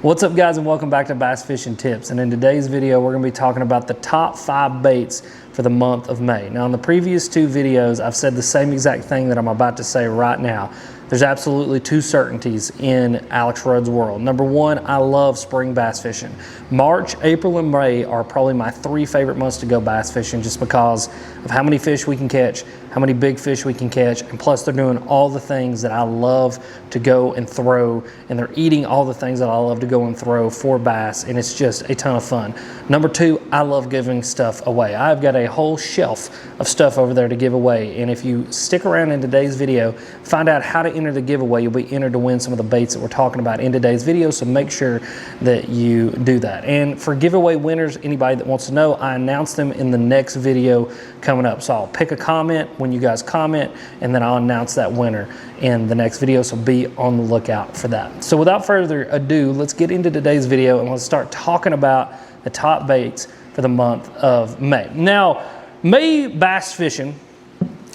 What's up guys, and welcome back to Bass Fishing Tips. And in today's video we're going to be talking about the top 5 baits for the month of May. Now in the previous 2 videos I've said the same exact thing that I'm about to say right now. There's absolutely 2 certainties in Alex Rudd's world. Number 1, I love spring bass fishing. March, April, and May are probably my 3 favorite months to go bass fishing just because of how many fish we can catch, how many big fish we can catch, and plus they're doing all the things that I love to go and throw, and they're eating all the things that I love to go and throw for bass, and it's just a ton of fun. Number 2, I love giving stuff away. I've got a whole shelf of stuff over there to give away, and if you stick around in today's video, find out how to enter the giveaway, you'll be entered to win some of the baits that we're talking about in today's video, so make sure that you do that. And for giveaway winners, anybody that wants to know, I announce them in the next video coming up. So I'll pick a comment when you guys comment, and then I'll announce that winner in the next video, so be on the lookout for that. So without further ado, let's get into today's video and let's start talking about the top baits for the month of May. Now, May bass fishing,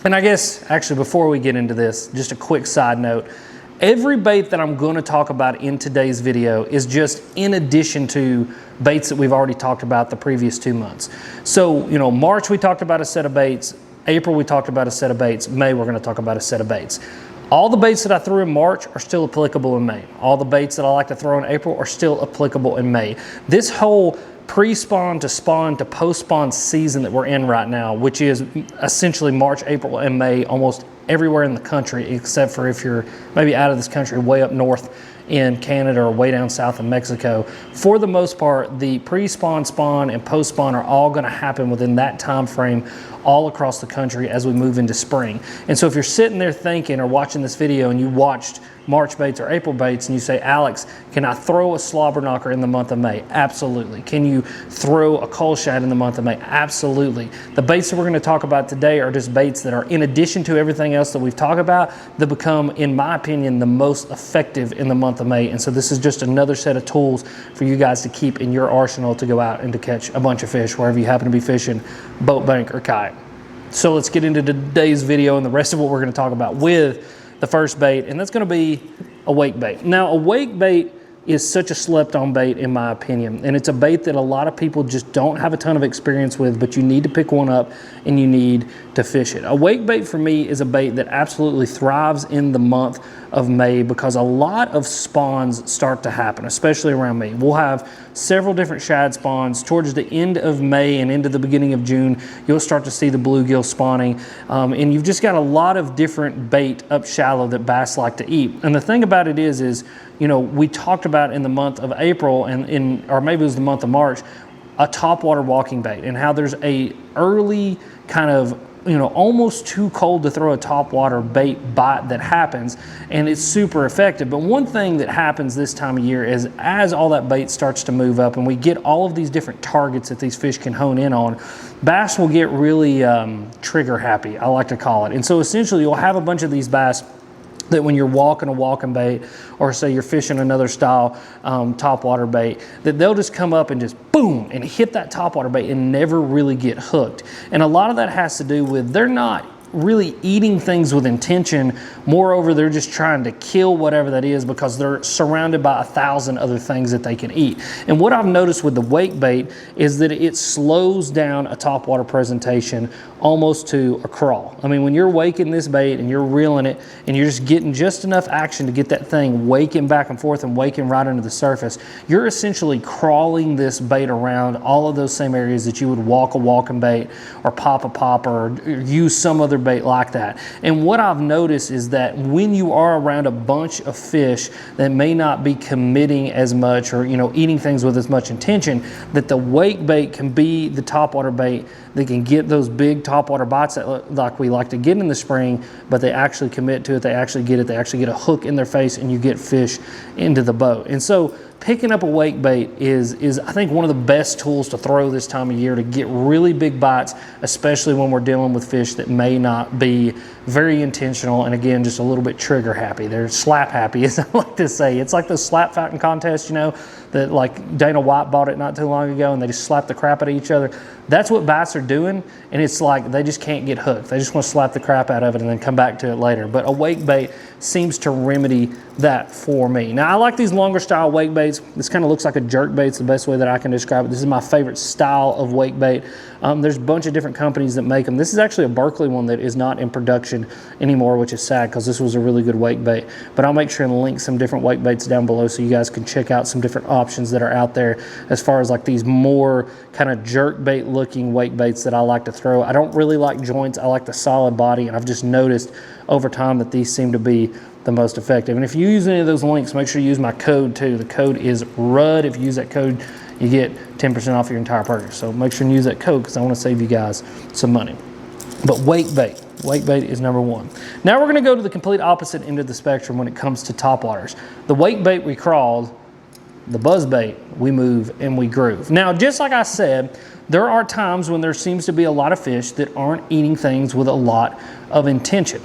and I guess actually before we get into this, just a quick side note, every bait that I'm going to talk about in today's video is just in addition to baits that we've already talked about the previous 2 months. So, you know, March we talked about a set of baits, April we talked about a set of baits, May we're going to talk about a set of baits. All the baits that I threw in March are still applicable in May. All the baits that I like to throw in April are still applicable in May. This whole pre-spawn to post-spawn season that we're in right now, which is essentially March, April, and May, almost everywhere in the country, except for if you're maybe out of this country, way up north in Canada or way down south in Mexico. For the most part, the pre-spawn, spawn, and post-spawn are all going to happen within that time frame all across the country as we move into spring. And so if you're sitting there thinking or watching this video and you watched March baits or April baits and you say, Alex, can I throw a slobber knocker in the month of May? Absolutely. Can you throw a coal shad in the month of May? Absolutely. The baits that we're going to talk about today are just baits that are in addition to everything else that we've talked about that become, in my opinion, the most effective in the month of May. And so this is just another set of tools for you guys to keep in your arsenal to go out and to catch a bunch of fish wherever you happen to be fishing, boat, bank, or kayak. So let's get into today's video and the rest of what we're going to talk about with the first bait, and that's going to be a wake bait. Now, a wake bait is such a slept-on bait in my opinion, and it's a bait that a lot of people just don't have a ton of experience with, but you need to pick one up and you need to fish it. A wake bait for me is a bait that absolutely thrives in the month of May because a lot of spawns start to happen, especially around May. We'll have several different shad spawns towards the end of May and into the beginning of June. You'll start to see the bluegill spawning, and you've just got a lot of different bait up shallow that bass like to eat. And the thing about it is you know, we talked about in the month of April or maybe it was the month of March, a topwater walking bait, and how there's a early kind of, you know, almost too cold to throw a topwater bait bite that happens, and it's super effective. But one thing that happens this time of year is as all that bait starts to move up and we get all of these different targets that these fish can hone in on, bass will get really trigger happy, I like to call it. And so essentially you'll have a bunch of these bass that when you're walking a walking bait, or say you're fishing another style topwater bait, that they'll just come up and just boom and hit that topwater bait and never really get hooked. And a lot of that has to do with they're not really eating things with intention. Moreover, they're just trying to kill whatever that is because they're surrounded by 1,000 other things that they can eat. And what I've noticed with the wake bait is that it slows down a topwater presentation almost to a crawl. I mean, when you're waking this bait and you're reeling it and you're just getting just enough action to get that thing waking back and forth and waking right under the surface, you're essentially crawling this bait around all of those same areas that you would walk a walking bait or pop a popper or use some other bait like that. And what I've noticed is that when you are around a bunch of fish that may not be committing as much or, you know, eating things with as much intention, that the wake bait can be the topwater bait that can get those big topwater bites that like we like to get in the spring, but they actually commit to it, they actually get a hook in their face, and you get fish into the boat. And so picking up a wake bait is I think one of the best tools to throw this time of year to get really big bites, especially when we're dealing with fish that may not be very intentional and, again, just a little bit trigger happy. They're slap happy, as I like to say. It's like those slap fighting contests, you know, that like Dana White bought it not too long ago, and they just slap the crap out of each other. That's what bass are doing, and it's like they just can't get hooked. They just want to slap the crap out of it and then come back to it later. But a wake bait seems to remedy that for me. Now I like these longer style wake baits. This kind of looks like a jerk bait. It's the best way that I can describe it. This is my favorite style of wake bait. There's a bunch of different companies that make them. This is actually a Berkley one that is not in production anymore, which is sad because this was a really good wake bait. But I'll make sure and link some different wake baits down below so you guys can check out some different options that are out there as far as like these more kind of jerk bait looking wake baits that I like to throw. I don't really like joints. I like the solid body, and I've just noticed over time that these seem to be the most effective. And if you use any of those links, make sure you use my code too. The code is RUD. If you use that code, you get 10% off your entire purchase. So make sure and use that code because I want to save you guys some money. But wake bait is number one. Now we're going to go to the complete opposite end of the spectrum when it comes to topwaters. The wake bait we crawled, the buzz bait we move and we groove. Now, just like I said, there are times when there seems to be a lot of fish that aren't eating things with a lot of intention.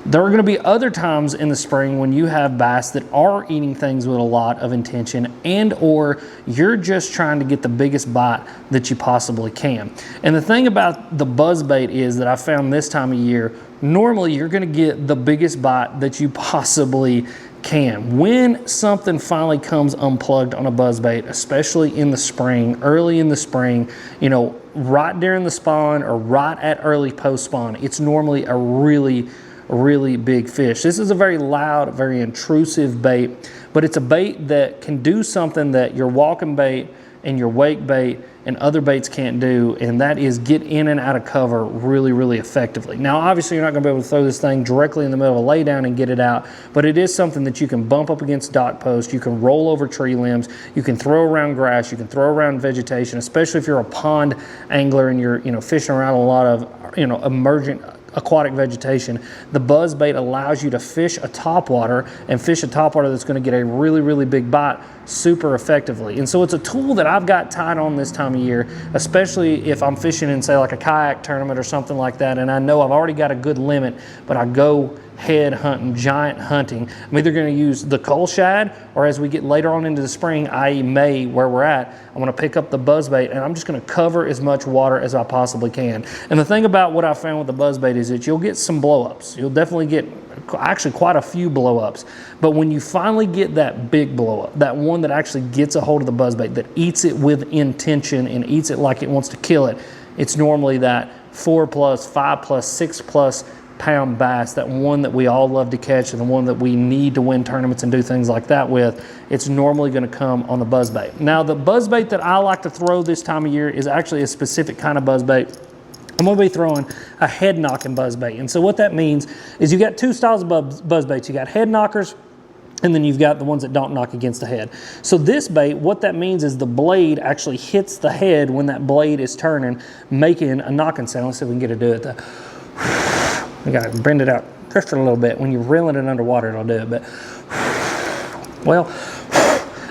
There are going to be other times in the spring when you have bass that are eating things with a lot of intention, and or you're just trying to get the biggest bite that you possibly can. And the thing about the buzz bait is that I found this time of year, normally you're going to get the biggest bite that you possibly can. When something finally comes unplugged on a buzz bait, especially in the spring, early in the spring, you know, right during the spawn or right at early post spawn, it's normally a really big fish. This is a very loud, very intrusive bait, but it's a bait that can do something that your walking bait and your wake bait and other baits can't do, and that is get in and out of cover really effectively. Now obviously you're not going to be able to throw this thing directly in the middle of a lay down and get it out, but it is something that you can bump up against dock posts, you can roll over tree limbs, you can throw around grass, you can throw around vegetation, especially if you're a pond angler and you're, you know, fishing around a lot of, you know, emergent aquatic vegetation. The buzz bait allows you to fish a topwater and fish a topwater that's going to get a really big bite super effectively. And so it's a tool that I've got tied on this time of year, especially if I'm fishing in, say, like a kayak tournament or something like that, and I know I've already got a good limit, but I go head hunting, giant hunting. I'm either going to use the coal shad, or as we get later on into the spring, i.e. May, where we're at, I'm going to pick up the buzzbait and I'm just going to cover as much water as I possibly can. And the thing about what I found with the buzzbait is that you'll get some blow-ups. You'll definitely get actually quite a few blow-ups. But when you finally get that big blow-up, that one that actually gets a hold of the buzzbait, that eats it with intention and eats it like it wants to kill it, it's normally that 4+, 5+, 6+ pound bass, that one that we all love to catch and the one that we need to win tournaments and do things like that with. It's normally going to come on the buzzbait. Now the buzzbait that I like to throw this time of year is actually a specific kind of buzzbait. I'm going to be throwing a head knocking buzzbait. And so what that means is you got two styles of buzzbaits. You got head knockers, and then you've got the ones that don't knock against the head. So this bait, what that means is the blade actually hits the head when that blade is turning, making a knocking sound. Let's see if we can get it to do it. You got to bend it out just a little bit. When you're reeling it underwater, it'll do it. But, well,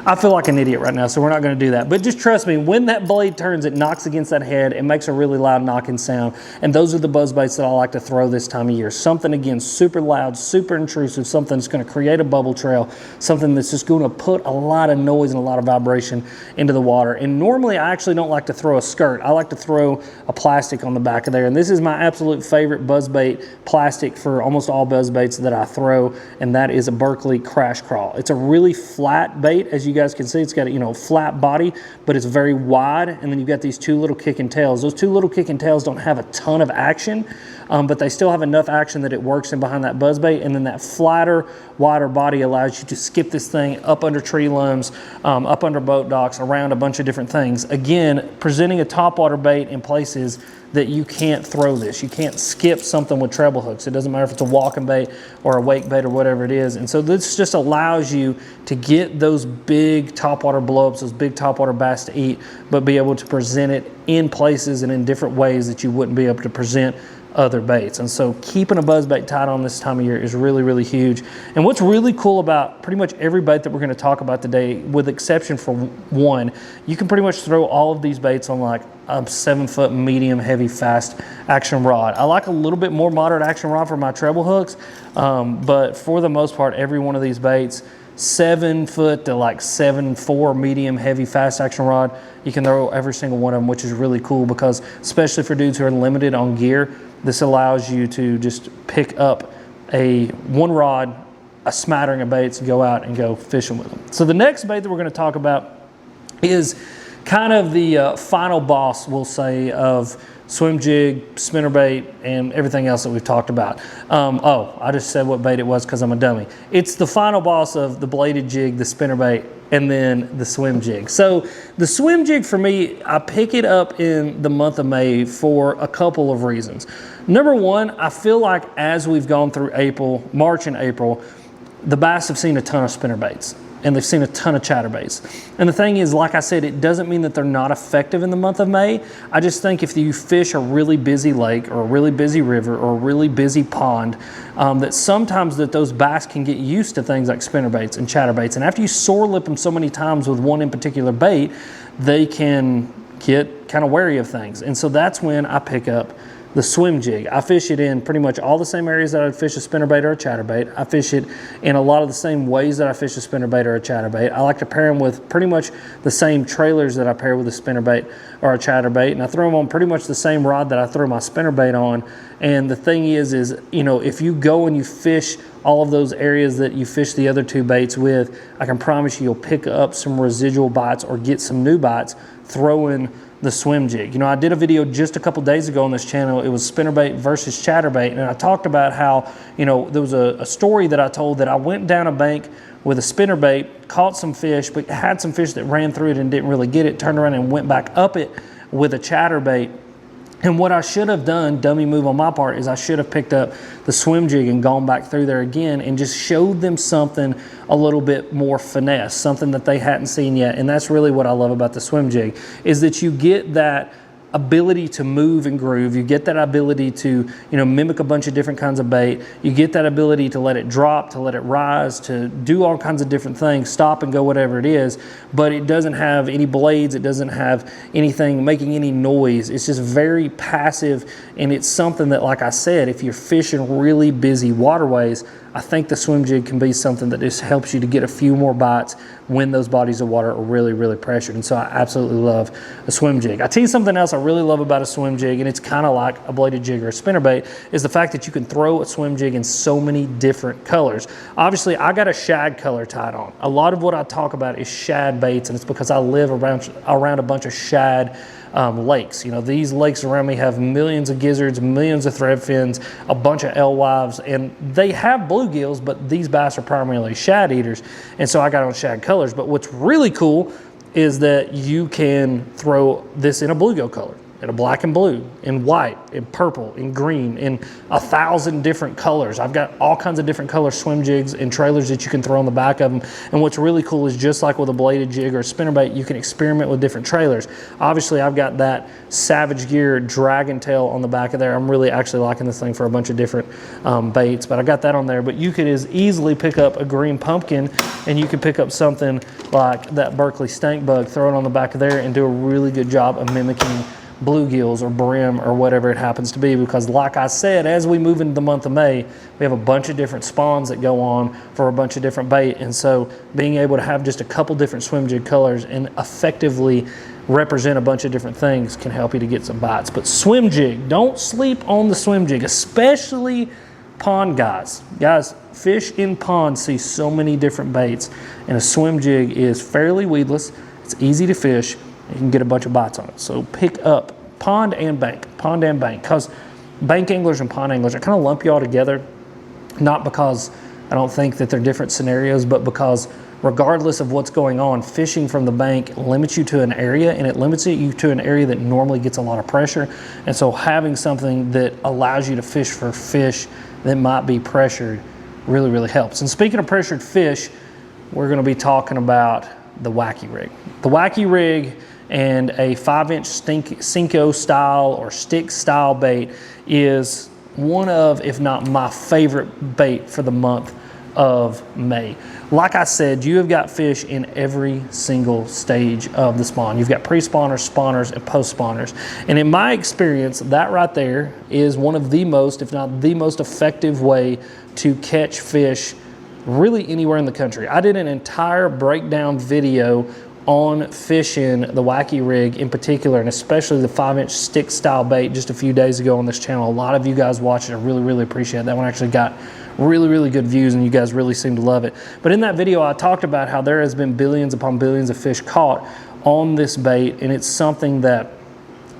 I feel like an idiot right now, so we're not going to do that. But just trust me, when that blade turns, it knocks against that head. It makes a really loud knocking sound. And those are the buzzbaits that I like to throw this time of year. Something, again, super loud, super intrusive, something that's going to create a bubble trail, something that's just going to put a lot of noise and a lot of vibration into the water. And normally, I actually don't like to throw a skirt. I like to throw a plastic on the back of there. And this is my absolute favorite buzzbait plastic for almost all buzzbaits that I throw, and that is a Berkley Crash Crawl. It's a really flat bait, as you guys can see. It's got a, you know, flat body, but it's very wide, and then you've got these two little kicking tails. Those two little kicking tails don't have a ton of action, but they still have enough action that it works in behind that buzzbait, and then that flatter, wider body allows you to skip this thing up under tree limbs, up under boat docks, around a bunch of different things. Again, presenting a topwater bait in places that you can't throw this. You can't skip something with treble hooks. It doesn't matter if it's a walking bait or a wake bait or whatever it is. And so this just allows you to get those big topwater blowups, those big topwater bass to eat, but be able to present it in places and in different ways that you wouldn't be able to present other baits. And so keeping a buzzbait tied on this time of year is really huge. And what's really cool about pretty much every bait that we're going to talk about today, with exception for one, you can pretty much throw all of these baits on like a 7-foot medium heavy fast action rod. I like a little bit more moderate action rod for my treble hooks, but for the most part, every one of these baits, 7-foot to like 7.4 medium heavy fast action rod, you can throw every single one of them, which is really cool because especially for dudes who are limited on gear, this allows you to just pick up a one rod a smattering of baits and go out and go fishing with them. So the next bait that we're going to talk about is kind of the final boss, we'll say, of swim jig, spinnerbait, and everything else that we've talked about. Oh, I just said what bait it was because I'm a dummy. It's the final boss of the bladed jig, the spinnerbait, and then the swim jig. So the swim jig for me, I pick it up in the month of May for a couple of reasons. Number one, I feel like as we've gone through March and April, the bass have seen a ton of spinnerbaits and they've seen a ton of chatterbaits. And the thing is, like I said, it doesn't mean that they're not effective in the month of May. I just think if you fish a really busy lake or a really busy river or a really busy pond, that sometimes that those bass can get used to things like spinnerbaits and chatterbaits. And after you sore lip them so many times with one in particular bait, they can get kind of wary of things. And so that's when I pick up the swim jig. I fish it in pretty much all the same areas that I'd fish a spinnerbait or a chatterbait. I fish it in a lot of the same ways that I fish a spinnerbait or a chatterbait. I like to pair them with pretty much the same trailers that I pair with a spinnerbait or a chatterbait, and I throw them on pretty much the same rod that I throw my spinnerbait on. And the thing is you know, if you go and you fish all of those areas that you fish the other two baits with, I can promise you'll pick up some residual bites or get some new bites throwing the swim jig. You know, I did a video just a couple days ago on this channel. It was spinnerbait versus chatterbait, and I talked about how, you know, there was a story that I told that I went down a bank with a spinnerbait, caught some fish, but had some fish that ran through it and didn't really get it, turned around and went back up it with a chatterbait. And what I should have done, dummy move on my part, is I should have picked up the swim jig and gone back through there again and just showed them something a little bit more finesse, something that they hadn't seen yet. And that's really what I love about the swim jig, is that you get that ability to move and groove. You get that ability to, you know, mimic a bunch of different kinds of bait. You get that ability to let it drop, to let it rise, to do all kinds of different things, stop and go, whatever it is. But it doesn't have any blades. It doesn't have anything making any noise. It's just very passive. And it's something that, like I said, if you're fishing really busy waterways, I think the swim jig can be something that just helps you to get a few more bites when those bodies of water are really, really pressured. And so I absolutely love a swim jig. I tell you something else I really love about a swim jig, and it's kind of like a bladed jig or a spinnerbait, is the fact that you can throw a swim jig in so many different colors. Obviously, I got a shad color tied on. A lot of what I talk about is shad baits, and it's because I live around a bunch of shad lakes. You know, these lakes around me have millions of gizzards, millions of thread fins, a bunch of alewives, and they have bluegills, but these bass are primarily shad eaters, and so I got on shad colors. But what's really cool is that you can throw this in a bluegill color, in a black and blue, in white, in purple, in green, in 1,000 different colors. I've got all kinds of different color swim jigs and trailers that you can throw on the back of them. And what's really cool is, just like with a bladed jig or a spinnerbait, you can experiment with different trailers. Obviously, I've got that Savage Gear dragon tail on the back of there. I'm really actually liking this thing for a bunch of different baits, but I got that on there. But you could as easily pick up a green pumpkin, and you could pick up something like that Berkley stank bug, throw it on the back of there, and do a really good job of mimicking bluegills or brim or whatever it happens to be. Because like I said, as we move into the month of May, we have a bunch of different spawns that go on for a bunch of different bait, and so being able to have just a couple different swim jig colors and effectively represent a bunch of different things can help you to get some bites. But swim jig, don't sleep on the swim jig, especially pond guys. Guys, fish in ponds see so many different baits, and a swim jig is fairly weedless, it's easy to fish, you can get a bunch of bites on it. So pick up pond and bank, because bank anglers and pond anglers, I kind of lump you all together, not because I don't think that they're different scenarios, but because regardless of what's going on, fishing from the bank limits you to an area, and it limits you to an area that normally gets a lot of pressure. And so having something that allows you to fish for fish that might be pressured really, really helps. And speaking of pressured fish, we're going to be talking about the Wacky Rig. The Wacky Rig and a 5-inch Cinco style or stick style bait is one of, if not my favorite bait for the month of May. Like I said, you have got fish in every single stage of the spawn. You've got pre-spawners, spawners, and post-spawners. And in my experience, that right there is one of the most, if not the most effective way to catch fish really anywhere in the country. I did an entire breakdown video on fishing the Wacky Rig in particular, and especially the 5-inch stick style bait just a few days ago on this channel. A lot of you guys watched it. I really, really appreciate it. That one actually got really, really good views, and you guys really seem to love it. But in that video, I talked about how there has been billions upon billions of fish caught on this bait, and it's something that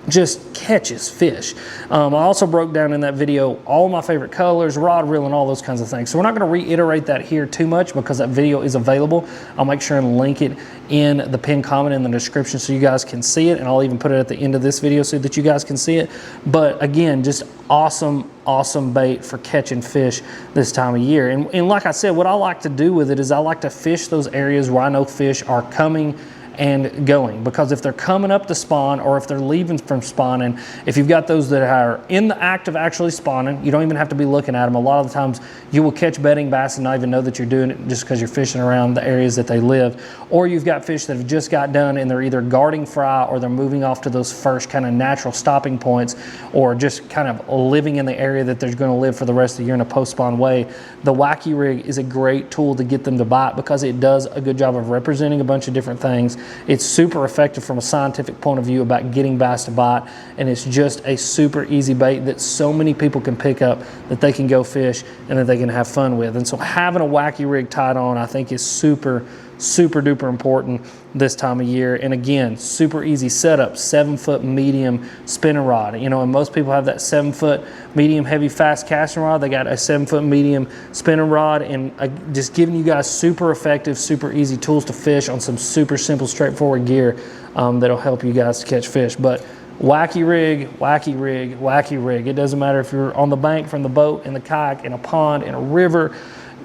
just catches fish. I also broke down in that video all my favorite colors, rod, reel, and all those kinds of things. So we're not going to reiterate that here too much because that video is available. I'll make sure and link it in the pinned comment in the description so you guys can see it, and I'll even put it at the end of this video so that you guys can see it. But again, just awesome bait for catching fish this time of year. And like I said, what I like to do with it is I like to fish those areas where I know fish are coming and going, because if they're coming up to spawn or if they're leaving from spawning, if you've got those that are in the act of actually spawning, you don't even have to be looking at them. A lot of the times you will catch bedding bass and not even know that you're doing it just because you're fishing around the areas that they live. Or you've got fish that have just got done and they're either guarding fry or they're moving off to those first kind of natural stopping points, or just kind of living in the area that they're going to live for the rest of the year in a post-spawn way. The Wacky Rig is a great tool to get them to bite because it does a good job of representing a bunch of different things. It's super effective from a scientific point of view about getting bass to bite, and it's just a super easy bait that so many people can pick up that they can go fish and that they can have fun with. And so having a Wacky Rig tied on, I think, is super duper important this time of year. And again, super easy setup, 7-foot medium spinning rod. You know, and most people have that 7-foot medium heavy fast casting rod. They got a 7-foot medium spinning rod, and just giving you guys super effective, super easy tools to fish on some super simple, straightforward gear that'll help you guys to catch fish. But Wacky Rig, Wacky Rig, Wacky Rig. It doesn't matter if you're on the bank from the boat, in the kayak, in a pond, in a river,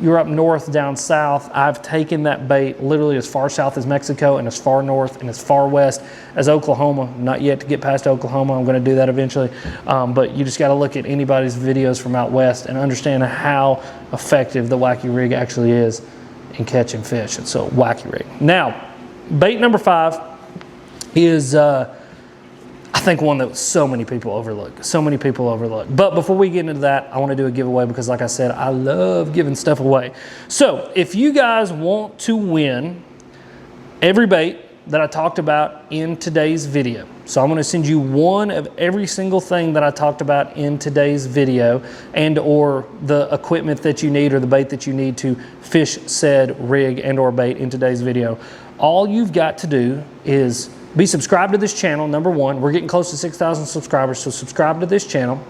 you're up north, down south. I've taken that bait literally as far south as Mexico and as far north and as far west as Oklahoma. Not yet to get past Oklahoma. I'm going to do that eventually. But you just got to look at anybody's videos from out west and understand how effective the Wacky Rig actually is in catching fish. And so Wacky Rig. Now, bait number 5 is I think one that so many people overlook. But before we get into that, I want to do a giveaway because, like I said, I love giving stuff away. So if you guys want to win every bait that I talked about in today's video, so I'm going to send you one of every single thing that I talked about in today's video, and or the equipment that you need or the bait that you need to fish said rig and or bait in today's video. All you've got to do is be subscribed to this channel, number 1. We're getting close to 6,000 subscribers, so subscribe to this channel,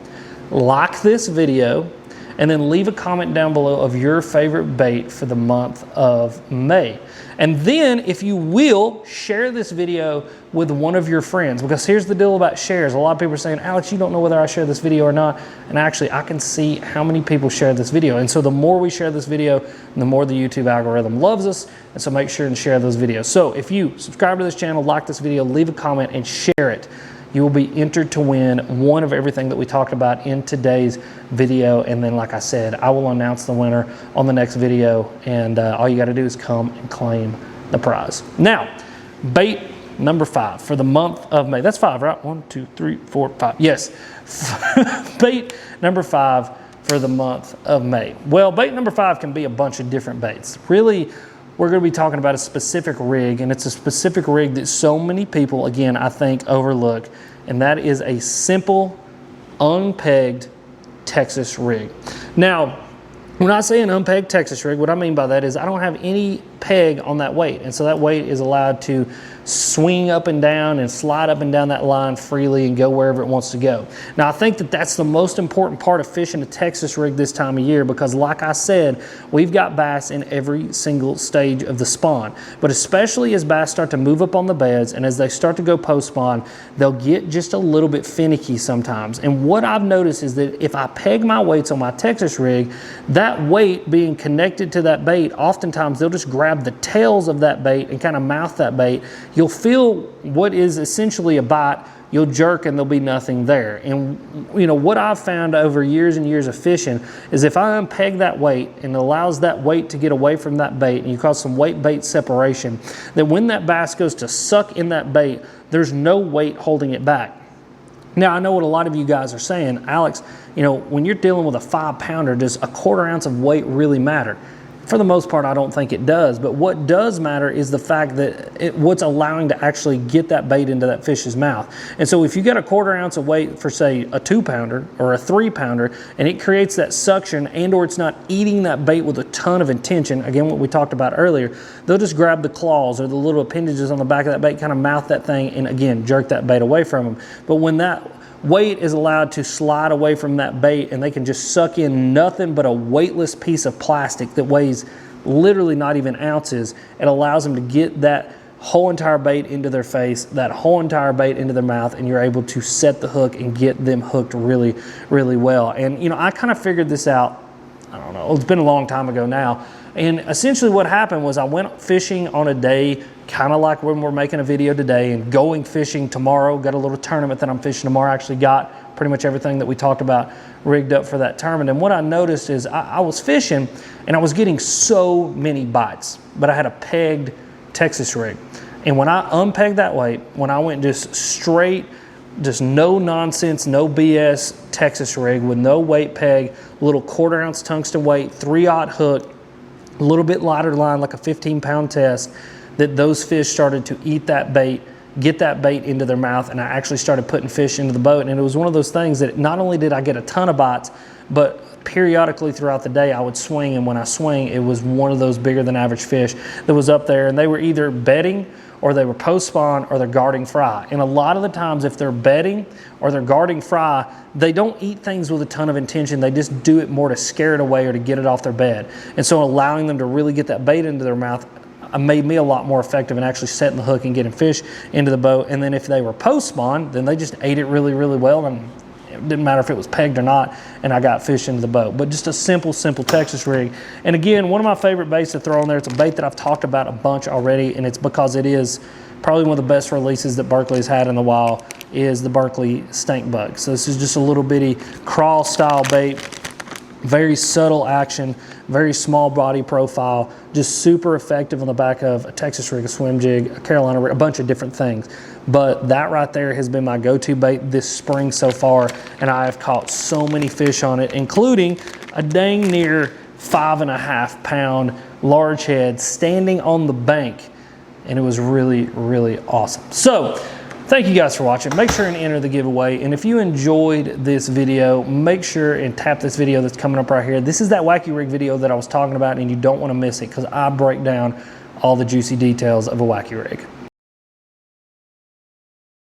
like this video, and then leave a comment down below of your favorite bait for the month of May. And then, if you will, share this video with one of your friends, because here's the deal about shares. A lot of people are saying, Alex, you don't know whether I share this video or not. And actually, I can see how many people share this video. And so the more we share this video, the more the YouTube algorithm loves us. And so make sure and share those videos. So if you subscribe to this channel, like this video, leave a comment and share it, you will be entered to win one of everything that we talked about in today's video. And then, like I said, I will announce the winner on the next video, and all you got to do is come and claim the prize. Now, bait number 5 for the month of May. That's 5, right? 1, 2, 3, 4, 5. Yes. Bait number 5 for the month of May. Well, bait number 5 can be a bunch of different baits. Really, we're going to be talking about a specific rig, and it's a specific rig that so many people, again, I think, overlook, and that is a simple, unpegged Texas rig. Now, when I say an unpegged Texas rig, what I mean by that is I don't have any peg on that weight, and so that weight is allowed to swing up and down and slide up and down that line freely and go wherever it wants to go. Now, I think that that's the most important part of fishing a Texas rig this time of year, because like I said, we've got bass in every single stage of the spawn. But especially as bass start to move up on the beds and as they start to go post spawn, they'll get just a little bit finicky sometimes. And what I've noticed is that if I peg my weights on my Texas rig, that weight being connected to that bait, oftentimes they'll just grab the tails of that bait and kind of mouth that bait. You'll feel what is essentially a bite, you'll jerk and there'll be nothing there. And you know what I've found over years and years of fishing is if I unpeg that weight and allows that weight to get away from that bait, and you cause some weight bait separation, that when that bass goes to suck in that bait, there's no weight holding it back. Now, I know what a lot of you guys are saying, Alex, you know, when you're dealing with a 5-pounder, does a 1/4 ounce of weight really matter? For the most part, I don't think it does. But what does matter is the fact that what's allowing to actually get that bait into that fish's mouth. And so if you get a 1/4 ounce of weight for, say, a 2-pounder or a 3-pounder, and it creates that suction, and or it's not eating that bait with a ton of intention, again, what we talked about earlier, they'll just grab the claws or the little appendages on the back of that bait, kind of mouth that thing, and again, jerk that bait away from them. But when that weight is allowed to slide away from that bait and they can just suck in nothing but a weightless piece of plastic that weighs literally not even ounces, it allows them to get that whole entire bait into their face, that whole entire bait into their mouth, and you're able to set the hook and get them hooked really, really well. And you know, I kind of figured this out, I don't know, it's been a long time ago now. And essentially what happened was I went fishing on a day, kind of like when we're making a video today, and going fishing tomorrow. Got a little tournament that I'm fishing tomorrow. I actually got pretty much everything that we talked about rigged up for that tournament. And what I noticed is I was fishing and I was getting so many bites, but I had a pegged Texas rig. And when I unpegged that weight, when I went just straight, just no nonsense, no BS Texas rig with no weight peg, little 1/4 ounce tungsten weight, 3/0 hook, a little bit lighter line, like a 15-pound test, that those fish started to eat that bait, get that bait into their mouth, and I actually started putting fish into the boat. And it was one of those things that not only did I get a ton of bites, but periodically throughout the day I would swing, and when I swing, it was one of those bigger than average fish that was up there, and they were either bedding or they were post spawn or they're guarding fry. And a lot of the times if they're bedding or they're guarding fry, they don't eat things with a ton of intention. They just do it more to scare it away or to get it off their bed. And so allowing them to really get that bait into their mouth made me a lot more effective in actually setting the hook and getting fish into the boat. And then if they were post spawn, then they just ate it really, really well, and it didn't matter if it was pegged or not, and I got fish into the boat. But just a simple Texas rig. And again, one of my favorite baits to throw on there, it's a bait that I've talked about a bunch already, and it's because it is probably one of the best releases that Berkley has had in a while, is the Berkley stink bug. So this is just a little bitty crawl style bait, very subtle action, very small body profile, just super effective on the back of a Texas rig, a swim jig, a Carolina rig, a bunch of different things. But that right there has been my go-to bait this spring so far, and I have caught so many fish on it, including a dang near 5.5 pound large head standing on the bank, and it was really, really awesome. So thank you guys for watching. Make sure and enter the giveaway. And if you enjoyed this video, make sure and tap this video that's coming up right here. This is that Wacky Rig video that I was talking about, and you don't want to miss it because I break down all the juicy details of a Wacky Rig.